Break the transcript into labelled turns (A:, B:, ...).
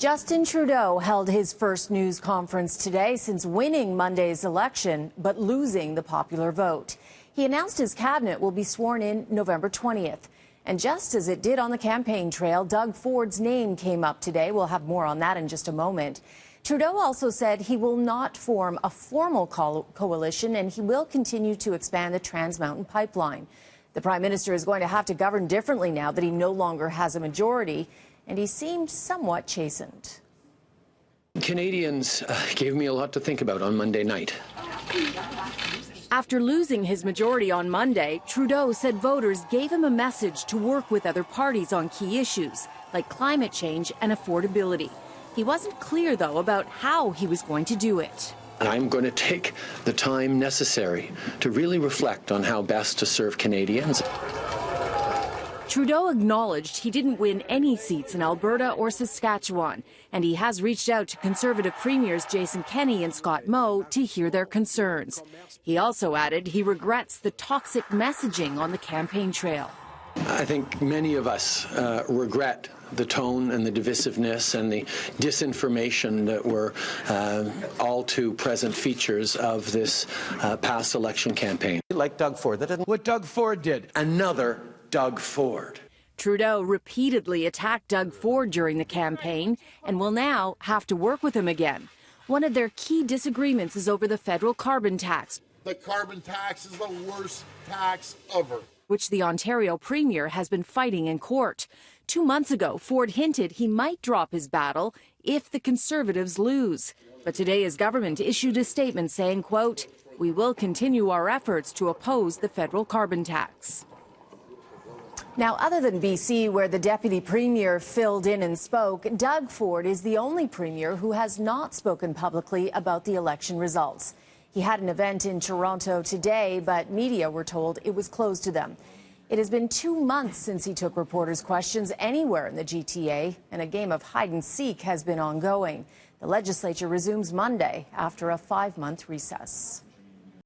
A: Justin Trudeau held his first news conference today since winning Monday's election, but losing the popular vote. He announced his cabinet will be sworn in November 20th. And just as it did on the campaign trail, Doug Ford's name came up today. We'll have more on that in just a moment. Trudeau also said he will not form a formal coalition, and he will continue to expand the Trans Mountain pipeline. The Prime Minister is going to have to govern differently now that he no longer has a majority, and he seemed somewhat chastened.
B: Canadians gave me a lot to think about on Monday night.
A: After losing his majority on Monday, Trudeau said voters gave him a message to work with other parties on key issues like climate change and affordability. He wasn't clear, though, about how he was going to do it.
B: I'm going to take the time necessary to really reflect on how best to serve Canadians.
A: Trudeau acknowledged he didn't win any seats in Alberta or Saskatchewan, and he has reached out to Conservative Premiers Jason Kenney and Scott Moe to hear their concerns. He also added he regrets the toxic messaging on the campaign trail.
B: I think many of us regret the tone and the divisiveness and the disinformation that were all too present features of this past election campaign.
C: Like Doug Ford. That isn't what Doug Ford did.
B: Another Doug Ford.
A: Trudeau repeatedly attacked Doug Ford during the campaign and will now have to work with him again. One of their key disagreements is over the federal carbon tax.
D: The carbon tax is the worst tax ever,
A: which the Ontario Premier has been fighting in court. 2 months ago, Ford hinted he might drop his battle if the Conservatives lose. But today his government issued a statement saying, quote, "We will continue our efforts to oppose the federal carbon tax." Now, other than BC, where the Deputy Premier filled in and spoke, Doug Ford is the only Premier who has not spoken publicly about the election results. He had an event in Toronto today, but media were told it was closed to them. It has been 2 months since he took reporters' questions anywhere in the GTA, and a game of hide-and-seek has been ongoing. The legislature resumes Monday after a 5-month recess.